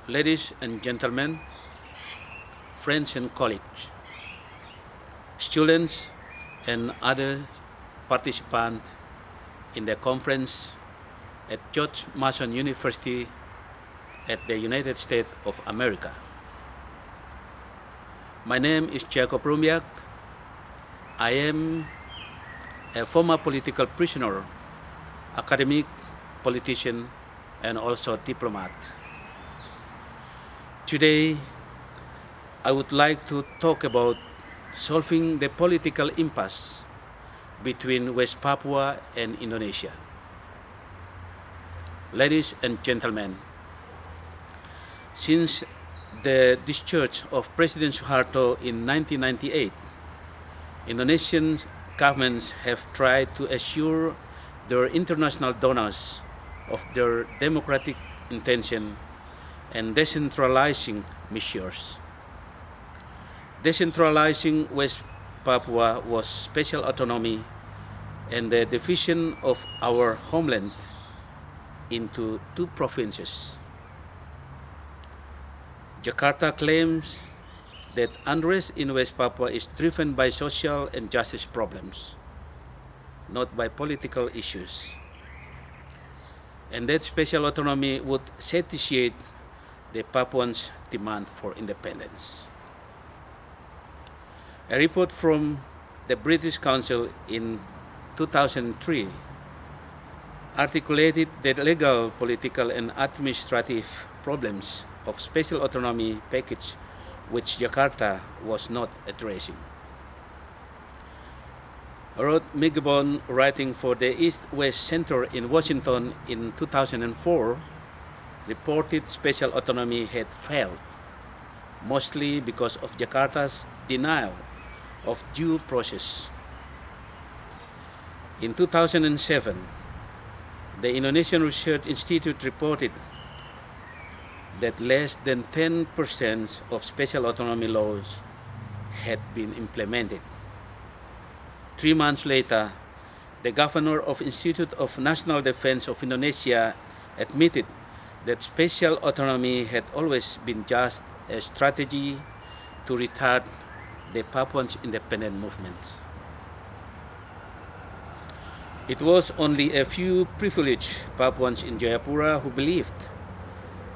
Ladies and gentlemen, friends and colleagues, students and other participants in the conference at George Mason University at the United States of America. My name is Rumbiak. I am a former political prisoner, academic, politician, and also diplomat. Today, I would like to talk about solving the political impasse between West Papua and Indonesia. Ladies and gentlemen, since the discharge of President Suharto in 1998, Indonesian governments have tried to assure their international donors of their democratic intention and decentralizing measures. Decentralizing West Papua was special autonomy and the division of our homeland into two provinces. Jakarta claims that unrest in West Papua is driven by social and justice problems, not by political issues, and that special autonomy would satiate the Papuans' demand for independence. A report from the British Council in 2003 articulated the legal, political, and administrative problems of special autonomy package which Jakarta was not addressing. Rod Migbon, writing for the East-West Center in Washington in 2004, reported special autonomy had failed, mostly because of Jakarta's denial of due process. In 2007, the Indonesian Research Institute reported that less than 10% of special autonomy laws had been implemented. 3 months later, the governor of Institute of National Defense of Indonesia admitted that special autonomy had always been just a strategy to retard the Papuans' independent movement. It was only a few privileged Papuans in Jayapura who believed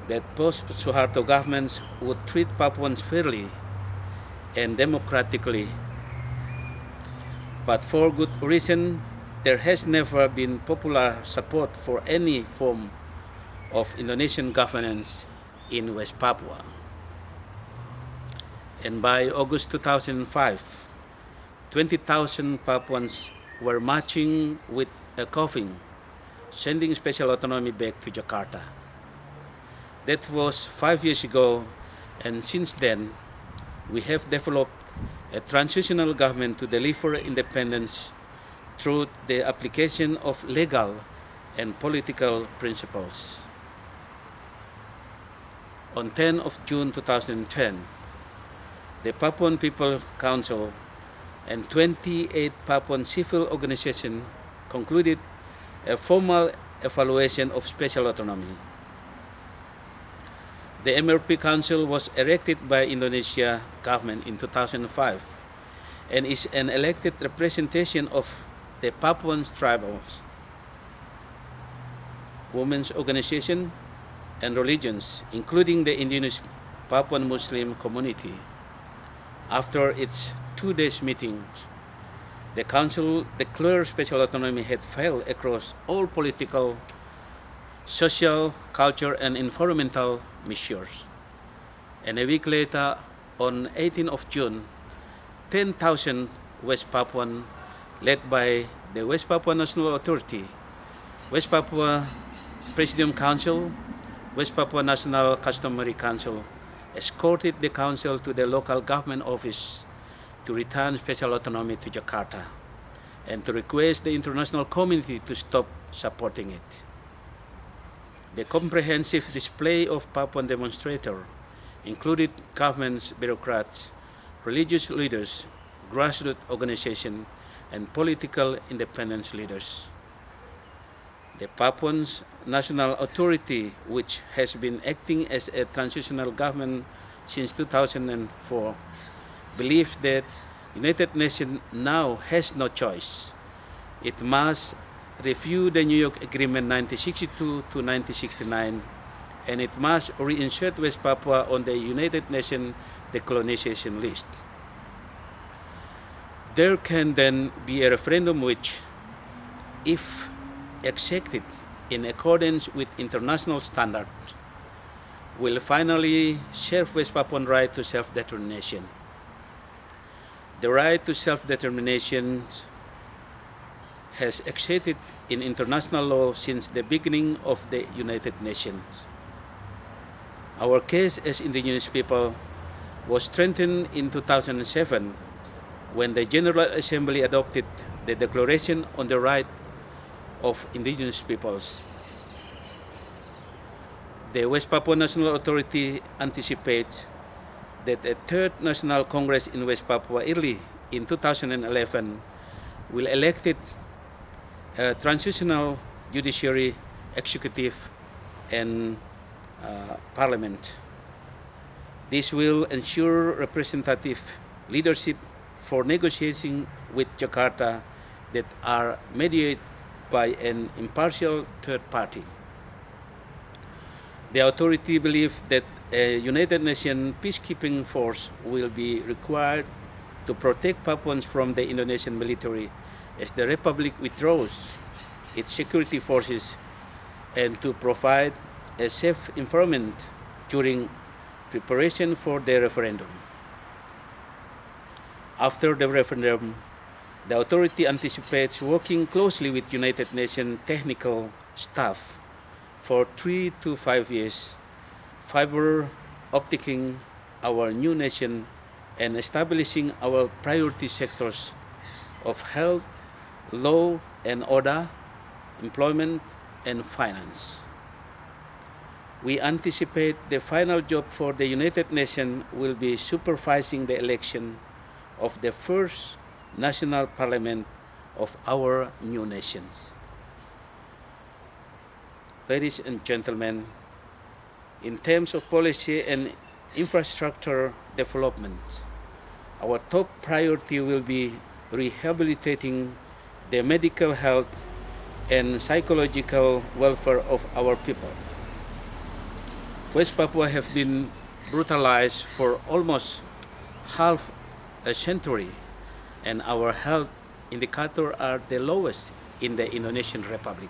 that post-Suharto governments would treat Papuans fairly and democratically. But for good reason, there has never been popular support for any form of Indonesian governance in West Papua. And by August 2005, 20,000 Papuans were marching with a coffin, sending special autonomy back to Jakarta. That was 5 years ago, and since then, we have developed a transitional government to deliver independence through the application of legal and political principles. On 10 of June 2010, the Papuan People Council and 28 Papuan civil organizations concluded a formal evaluation of special autonomy. The MRP Council was erected by Indonesia government in 2005 and is an elected representation of the Papuan tribals, women's organizations, and religions, including the indigenous Papuan Muslim community. After its 2 days meetings, the Council declared special autonomy had failed across all political, social, cultural, and environmental measures. And a week later, on 18 of June, 10,000 West Papuan, led by the West Papua National Authority, West Papua Presidium Council, West Papua National Customary Council, escorted the council to the local government office to return special autonomy to Jakarta and to request the international community to stop supporting it. The comprehensive display of Papuan demonstrators included government bureaucrats, religious leaders, grassroots organizations, and political independence leaders. The Papuans National Authority, which has been acting as a transitional government since 2004, believes that United Nations now has no choice. It must review the New York Agreement 1962 to 1969, and it must reinsert West Papua on the United Nations decolonization list. There can then be a referendum which, if accepted in accordance with international standards, will finally serve West Papuan right to self-determination. The right to self-determination has existed in international law since the beginning of the United Nations. Our case as indigenous people was strengthened in 2007 when the General Assembly adopted the Declaration on the Right of Indigenous Peoples. The West Papua National Authority anticipates that a third National Congress in West Papua early in 2011 will elect a transitional judiciary, executive, and parliament. This will ensure representative leadership for negotiating with Jakarta that are mediated by an impartial third party. The authority believes that a United Nations peacekeeping force will be required to protect Papuans from the Indonesian military as the Republic withdraws its security forces and to provide a safe environment during preparation for the referendum. After the referendum, the authority anticipates working closely with United Nations technical staff for 3 to 5 years, fiber opticking our new nation and establishing our priority sectors of health, law and order, employment, and finance. We anticipate the final job for the United Nations will be supervising the election of the first national parliament of our new nations. Ladies and gentlemen, in terms of policy and infrastructure development, our top priority will be rehabilitating the medical health and psychological welfare of our people. West Papua have been brutalized for almost half a century, and our health indicators are the lowest in the Indonesian Republic.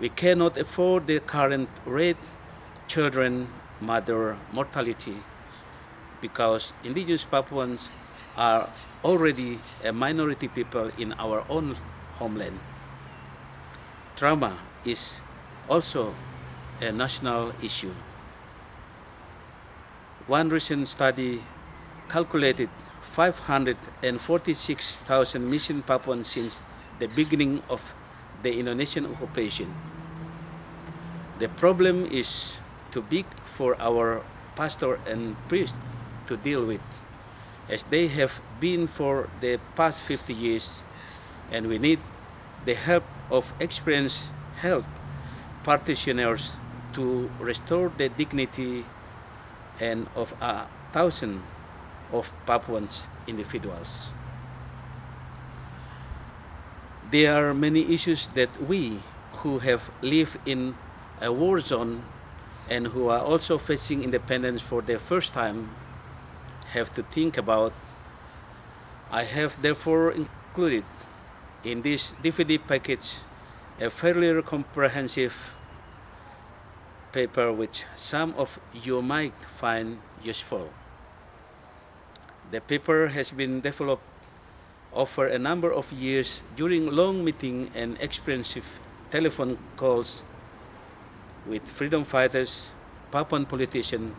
We cannot afford the current rate children mother mortality because indigenous Papuans are already a minority people in our own homeland. Trauma is also a national issue. One recent study calculated 546,000 missing Papuans since the beginning of the Indonesian occupation. The problem is too big for our pastor and priest to deal with, as they have been for the past 50 years, and we need the help of experienced health practitioners to restore the dignity and of a thousand of Papuans individuals. There are many issues that we who have lived in a war zone and who are also facing independence for the first time have to think about. I have therefore included in this DVD package a fairly comprehensive paper which some of you might find useful. The paper has been developed over a number of years during long meetings and expensive telephone calls with freedom fighters, Papuan politicians,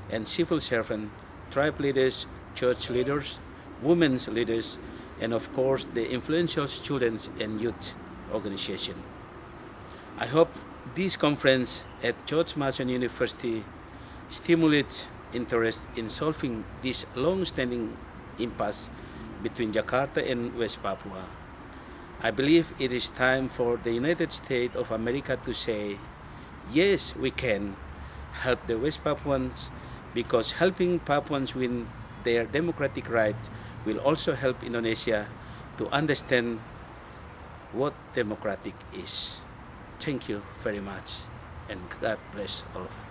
and civil servants, tribe leaders, church leaders, women's leaders, and of course the influential students and youth organization. I hope this conference at George Mason University stimulates interest in solving this long-standing impasse between Jakarta and West Papua. I believe it is time for the United States of America to say, yes, we can help the West Papuans, because helping Papuans win their democratic rights will also help Indonesia to understand what democratic is. Thank you very much, and God bless all of you.